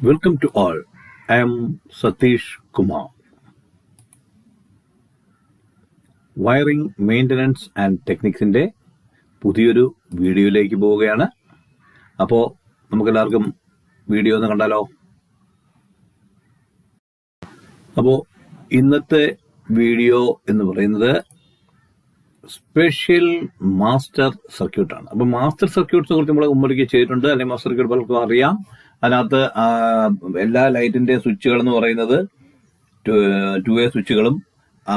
Welcome to all. I am Satish Kumar. Wiring maintenance and ടെക്നിക്സിൻ്റെ പുതിയൊരു വീഡിയോയിലേക്ക് പോവുകയാണ്. അപ്പോൾ നമുക്കെല്ലാവർക്കും വീഡിയോ ഒന്ന് കണ്ടാലോ. അപ്പോൾ ഇന്നത്തെ വീഡിയോ എന്ന് പറയുന്നത് സ്പെഷ്യൽ മാസ്റ്റർ സർക്യൂട്ടാണ്. അപ്പോൾ മാസ്റ്റർ സർക്യൂട്ട്സിനെ കുറിച്ച് നമ്മൾ മുമ്പൊരിക്കൽ ചെയ്തിട്ടുണ്ട്, അല്ലെങ്കിൽ മാസ്റ്റർ സർക്യൂട്ട് പലർക്കും അറിയാം. അതിനകത്ത് എല്ലാ ലൈറ്റിൻ്റെ സ്വിച്ചുകൾ എന്ന് പറയുന്നത് 2-way സ്വിച്ചുകളും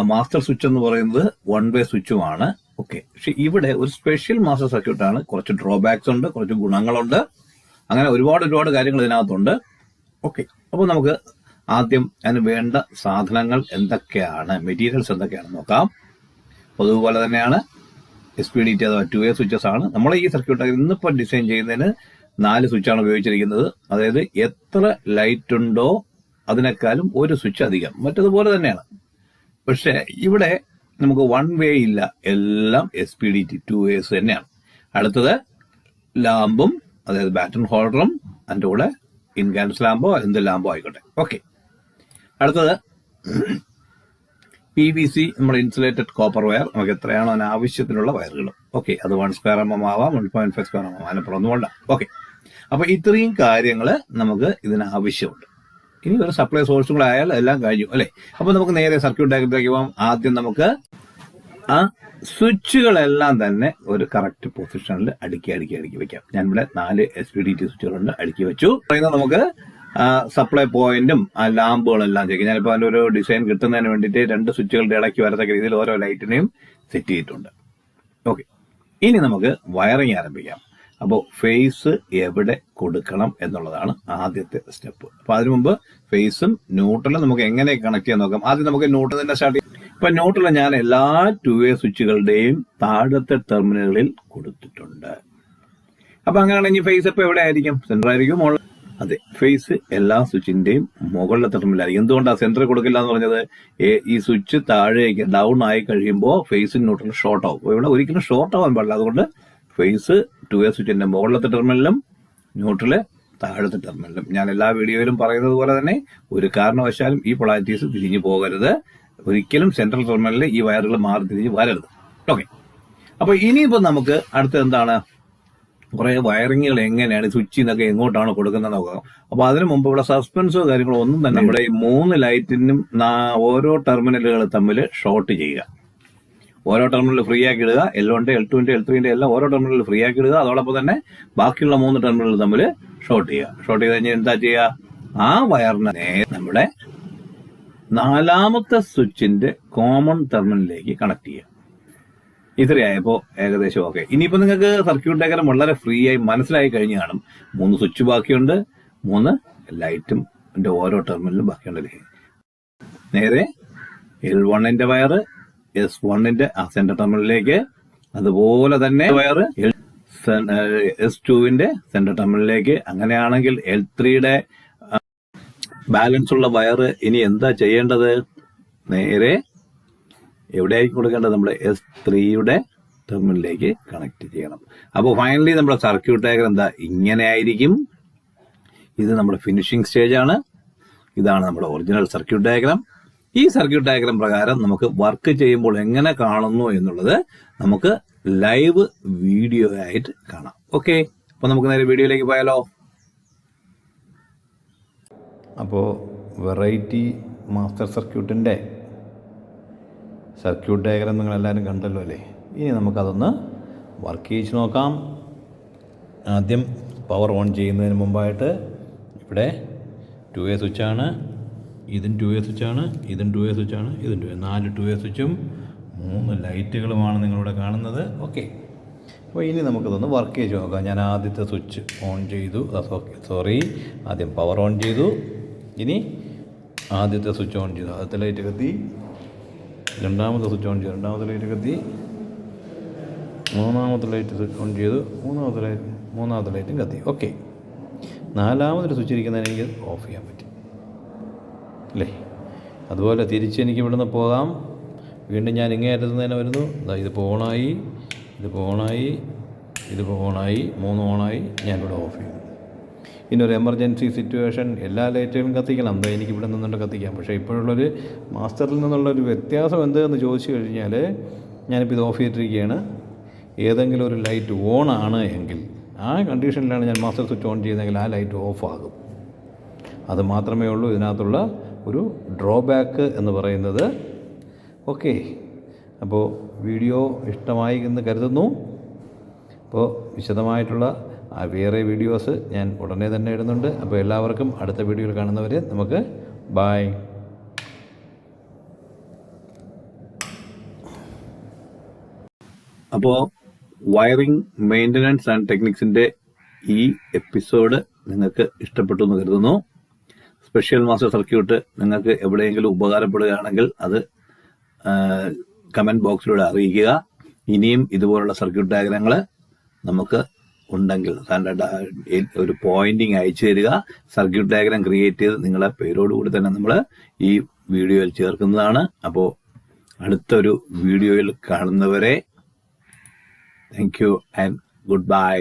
മാസ്റ്റർ സ്വിച്ച് എന്ന് പറയുന്നത് 1-way സ്വിച്ചുമാണ്. ഓക്കെ, പക്ഷെ ഇവിടെ ഒരു സ്പെഷ്യൽ മാസ്റ്റർ സർക്യൂട്ടാണ്. കുറച്ച് ഡ്രോബാക്സ് ഉണ്ട്, കുറച്ച് ഗുണങ്ങളുണ്ട്, അങ്ങനെ ഒരുപാട് കാര്യങ്ങൾ ഇതിനകത്തുണ്ട്. ഓക്കെ, അപ്പോൾ നമുക്ക് ആദ്യം അതിന് വേണ്ട സാധനങ്ങൾ എന്തൊക്കെയാണ്, മെറ്റീരിയൽസ് എന്തൊക്കെയാണെന്ന് നോക്കാം. അതുപോലെ തന്നെയാണ് SPDT അഥവാ 2-way സ്വിച്ചസ് ആണ്. നമ്മൾ ഈ സർക്യൂട്ട് ഇന്നിപ്പോൾ ഡിസൈൻ ചെയ്യുന്നതിന് 4 സ്വിച്ചാണ് ഉപയോഗിച്ചിരിക്കുന്നത്. അതായത് എത്ര ലൈറ്റ് ഉണ്ടോ അതിനേക്കാളും ഒരു സ്വിച്ച് അധികം, മറ്റതുപോലെ തന്നെയാണ്. പക്ഷെ ഇവിടെ നമുക്ക് 1-way ഇല്ല, എല്ലാം SPDT 2-ways തന്നെയാണ്. അടുത്തത് ലാമ്പും, അതായത് ബാറ്റൺ ഹോൾഡറും, അതിൻ്റെ കൂടെ ഇൻകാൻഡസ് ലാമ്പോ എന്ത് ലാമ്പോ ആയിക്കോട്ടെ. ഓക്കെ, അടുത്തത് PVC, നമ്മുടെ ഇൻസുലേറ്റഡ് കോപ്പർ വയർ. നമുക്ക് എത്രയാണോ അതിന് ആവശ്യത്തിനുള്ള വയറുകൾ. ഓക്കെ, അത് 1 square mm ആവാം, 1.5 square mm, അതിനപ്പുറം ഒന്നും വേണ്ട. ഓക്കെ, അപ്പൊ ഇത്രയും കാര്യങ്ങൾ നമുക്ക് ഇതിന് ആവശ്യമുണ്ട്. ഇനി ഒരു സപ്ലൈ സോഴ്സും കൂടെ ആയാൽ എല്ലാം കഴിഞ്ഞു അല്ലേ. അപ്പൊ നമുക്ക് നേരെ സർക്യൂട്ട് ഡയഗ്രത്തിലേക്ക് പോകാം. ആദ്യം നമുക്ക് ആ സ്വിച്ചുകളെല്ലാം തന്നെ ഒരു കറക്റ്റ് പൊസിഷനിൽ അടുക്കി വെക്കാം. ഞാൻ ഇവിടെ 4 SPDT സ്വിച്ചുകളുണ്ട്, അടുക്കി വെച്ചു. നമുക്ക് സപ്ലൈ പോയിന്റും ആ ലാമ്പുകളെല്ലാം ചെയ്യും. ഞാനിപ്പോൾ അതിൻ്റെ ഒരു ഡിസൈൻ കിട്ടുന്നതിന് വേണ്ടിയിട്ട് 2 സ്വിച്ചുകളുടെ ഇടയ്ക്ക് വരത്തക്ക രീതിയിൽ ഓരോ ലൈറ്റിനെയും സെറ്റ് ചെയ്തിട്ടുണ്ട്. ഓക്കെ, ഇനി നമുക്ക് വയറിംഗ് ആരംഭിക്കാം. അപ്പോൾ ഫേസ് എവിടെ കൊടുക്കണം എന്നുള്ളതാണ് ആദ്യത്തെ സ്റ്റെപ്പ്. അപ്പോൾ അതിനു മുമ്പ് ഫേസും ന്യൂട്രലും നമുക്ക് എങ്ങനെ കണക്ട് ചെയ്യാൻ നോക്കാം. ആദ്യം നമുക്ക് ന്യൂട്രൽ തന്നെ സ്റ്റാർട്ട് ചെയ്യാം. ഇപ്പൊ ന്യൂട്രൽ ഞാൻ എല്ലാ 2-way സ്വിച്ചുകളുടെയും താഴത്തെ ടെർമിനലുകളിൽ കൊടുത്തിട്ടുണ്ട്. അപ്പൊ അങ്ങനെയാണെങ്കിൽ ഫേസ് ഇപ്പൊ എവിടെ ആയിരിക്കും? സെന്റർ ആയിരിക്കും. അതെ, ഫേസ് എല്ലാ സ്വിച്ചിന്റെയും മുകളിലെ ടെർമിനലായിരിക്കും. എന്തുകൊണ്ടാണ് സെന്ററിൽ കൊടുക്കില്ല എന്ന് പറഞ്ഞത്? ഈ സ്വിച്ച് താഴേക്ക് ഡൗൺ ആയി കഴിയുമ്പോൾ ഫേസും ന്യൂട്രലും ഷോർട്ട് ആവും. ഇവിടെ ഒരിക്കലും ഷോർട്ട് ആവാൻ പാടില്ല. അതുകൊണ്ട് ഫേസ് 2-way സ്വിച്ചിന്റെ മുകളിലത്തെ ടെർമിനലും ന്യൂട്രല് താഴത്തെ ടെർമിനലും. ഞാൻ എല്ലാ വീഡിയോയിലും പറയുന്നത് പോലെ തന്നെ ഒരു കാരണവശാലും ഈ പൊളാരിറ്റീസ് തിരിഞ്ഞു പോകരുത്. ഒരിക്കലും സെൻട്രൽ ടെർമിനലിൽ ഈ വയറുകൾ മാറി തിരിഞ്ഞ് വരരുത്. ഓക്കെ, അപ്പൊ ഇനിയിപ്പോ നമുക്ക് അടുത്ത എന്താണ്, കുറെ വയറിങ്ങുകൾ എങ്ങനെയാണ് സ്വിച്ചിൽ നിന്നൊക്കെ എങ്ങോട്ടാണ് കൊടുക്കുന്നത് നോക്കാം. അപ്പൊ അതിനു മുമ്പ് ഇവിടെ സസ്പെൻസോ കാര്യങ്ങളോ ഒന്നും തന്നെ, നമ്മുടെ ഈ 3 ലൈറ്റിനും ഓരോ ടെർമിനലുകൾ തമ്മിൽ ഷോർട്ട് ചെയ്യുക. ഓരോ ടെർമിനൽ ഫ്രീ ആക്കി ഇടുക. L1, L2, L3 എല്ലാം ഓരോ ടെർമിനൽ ഫ്രീ ആക്കി ഇടുക. അതോടൊപ്പം തന്നെ ബാക്കിയുള്ള 3 ടെർമിനൽ തമ്മിൽ ഷോർട്ട് ചെയ്യുക. ഷോർട്ട് ചെയ്ത് കഴിഞ്ഞാൽ എന്താ ചെയ്യുക, ആ വയറിനെ നമ്മുടെ 4ാമത്തെ സ്വിച്ചിന്റെ കോമൺ ടെർമിനലിലേക്ക് കണക്ട് ചെയ്യുക. ഇത്രയായപ്പോ ഏകദേശം ഓക്കെ. ഇനിയിപ്പോ നിങ്ങൾക്ക് സർക്യൂട്ട് ഡയഗ്രം വളരെ ഫ്രീ ആയി മനസ്സിലായി കഴിഞ്ഞു കാണും. 3 സ്വിച്ച് ബാക്കിയുണ്ട്, 3 ലൈറ്റും ഓരോ ടെർമിനലും ബാക്കിയുണ്ട്. നേരെ L1ന്റെ വയറ് S1ന്റെ സെന്റർ ടെർമിനലിലേക്ക്, അതുപോലെ തന്നെ വയറ് S2ന്റെ സെന്റർ ടെർമിനലിലേക്ക്. അങ്ങനെയാണെങ്കിൽ L3യുടെ ബാലൻസ് ഉള്ള വയറ് ഇനി എന്താ ചെയ്യേണ്ടത്? നേരെ എവിടെയായിരിക്കും കൊടുക്കേണ്ടത്? നമ്മുടെ S3യുടെ ടെർമിനലിലേക്ക് കണക്ട് ചെയ്യണം. അപ്പോൾ ഫൈനലി നമ്മുടെ സർക്യൂട്ട് ഡയഗ്രം എന്താ, ഇങ്ങനെ ആയിരിക്കും. ഇത് നമ്മുടെ ഫിനിഷിംഗ് സ്റ്റേജ് ആണ്. ഇതാണ് നമ്മുടെ ഒറിജിനൽ സർക്യൂട്ട് ഡയഗ്രം. ഈ സർക്യൂട്ട് ഡയഗ്രം പ്രകാരം നമുക്ക് വർക്ക് ചെയ്യുമ്പോൾ എങ്ങനെ കാണുന്നു എന്നുള്ളത് നമുക്ക് ലൈവ് വീഡിയോ ആയിട്ട് കാണാം. ഓക്കെ, അപ്പോൾ നമുക്ക് നേരെ വീഡിയോയിലേക്ക് പോയാലോ. അപ്പോൾ വെറൈറ്റി മാസ്റ്റർ സർക്യൂട്ടിൻ്റെ സർക്യൂട്ട് ഡയഗ്രം നിങ്ങളെല്ലാവരും കണ്ടല്ലോ അല്ലേ. ഇനി നമുക്കതൊന്ന് വർക്ക് ചെയ്ത് നോക്കാം. ആദ്യം പവർ ഓൺ ചെയ്യുന്നതിന് മുമ്പായിട്ട് ഇവിടെ 2-way സ്വിച്ചാണ്, ഇതും 2-way സ്വിച്ചാണ്, ഇതും 2-way സ്വിച്ചാണ്, ഇതും 4 2-way സ്വിച്ചും 3 ലൈറ്റുകളുമാണ് നിങ്ങളിവിടെ കാണുന്നത്. ഓക്കെ, അപ്പോൾ ഇനി നമുക്കതൊന്ന് വർക്ക് ചെയ്ത് നോക്കാം. ഞാൻ ആദ്യത്തെ സ്വിച്ച് ഓൺ ചെയ്തു, ആദ്യം പവർ ഓൺ ചെയ്തു. ഇനി ആദ്യത്തെ സ്വിച്ച് ഓൺ ചെയ്തു, ആദ്യത്തെ ലൈറ്റ് കത്തി. രണ്ടാമത്തെ സ്വിച്ച് ഓൺ ചെയ്തു, രണ്ടാമത്തെ ലൈറ്റ് കത്തി. മൂന്നാമത്തെ ലൈറ്റ് സ്വിച്ച് ഓൺ ചെയ്തു, മൂന്നാമത്തെ ലൈറ്റും കത്തി. ഓക്കെ, 4ാമതൊരു സ്വിച്ച് ഇരിക്കുന്നതിന് എനിക്ക് ഓഫ് ചെയ്യാൻ പറ്റി അല്ലേ. അതുപോലെ തിരിച്ച് എനിക്ക് ഇവിടുന്ന് പോകാം. വീണ്ടും ഞാൻ ഇങ്ങേ അറ്റത്ത് തന്നെ വരുന്നു. ഇതിപ്പോൾ ഓണായി, ഇതിപ്പോൾ ഓണായി, 3 ഓണായി. ഞാനിവിടെ ഓഫ് ചെയ്തു. ഇന്നൊരു എമർജൻസി സിറ്റുവേഷൻ എല്ലാ ലൈറ്റുകളും കത്തിക്കണം, എന്താ എനിക്ക് ഇവിടെ നിന്നുകൊണ്ട് കത്തിക്കാം. പക്ഷേ ഇപ്പോഴുള്ളൊരു മാസ്റ്ററിൽ നിന്നുള്ളൊരു വ്യത്യാസം എന്തെന്ന് ചോദിച്ചു കഴിഞ്ഞാൽ, ഞാനിപ്പോൾ ഇത് ഓഫ് ചെയ്തിട്ടിരിക്കുകയാണ്. ഏതെങ്കിലും ഒരു ലൈറ്റ് ഓൺ ആണ് എങ്കിൽ ആ കണ്ടീഷനിലാണ് ഞാൻ മാസ്റ്റർ സ്വിച്ച് ഓൺ ചെയ്യുന്നതെങ്കിൽ ആ ലൈറ്റ് ഓഫ് ആകും. അത് മാത്രമേ ഉള്ളൂ ഇതിനകത്തുള്ള ഒരു ഡ്രോബാക്ക് എന്ന് പറയുന്നത്. ഓക്കെ, അപ്പോൾ വീഡിയോ ഇഷ്ടമായി എന്ന് കരുതുന്നു. അപ്പോൾ വിശദമായിട്ടുള്ള വേറെ വീഡിയോസ് ഞാൻ ഉടനെ തന്നെ ഇടുന്നുണ്ട്. അപ്പോൾ എല്ലാവർക്കും അടുത്ത വീഡിയോയിൽ കാണുന്നവരെ നമുക്ക് ബൈ. അപ്പോൾ വയറിംഗ് മെയിൻ്റനൻസ് ആൻഡ് ടെക്നിക്സിൻ്റെ ഈ എപ്പിസോഡ് നിങ്ങൾക്ക് ഇഷ്ടപ്പെട്ടു എന്ന് കരുതുന്നു. സ്പെഷ്യൽ മാസ്റ്റർ സർക്യൂട്ട് നിങ്ങൾക്ക് എവിടെയെങ്കിലും ഉപകാരപ്പെടുകയാണെങ്കിൽ അത് കമൻറ്റ് ബോക്സിലൂടെ അറിയിക്കുക. ഇനിയും ഇതുപോലുള്ള സർക്യൂട്ട് ഡയഗ്രങ്ങൾ നമുക്ക് ഉണ്ടെങ്കിൽ ഒരു പോയിന്റിങ് അയച്ചു തരിക. സർക്യൂട്ട് ഡയഗ്രാം ക്രിയേറ്റ് ചെയ്ത് നിങ്ങളെ പേരോടുകൂടി തന്നെ നമ്മൾ ഈ വീഡിയോയിൽ ചേർക്കുന്നതാണ്. അപ്പോൾ അടുത്തൊരു വീഡിയോയിൽ കാണുന്നവരെ thank you and good bye.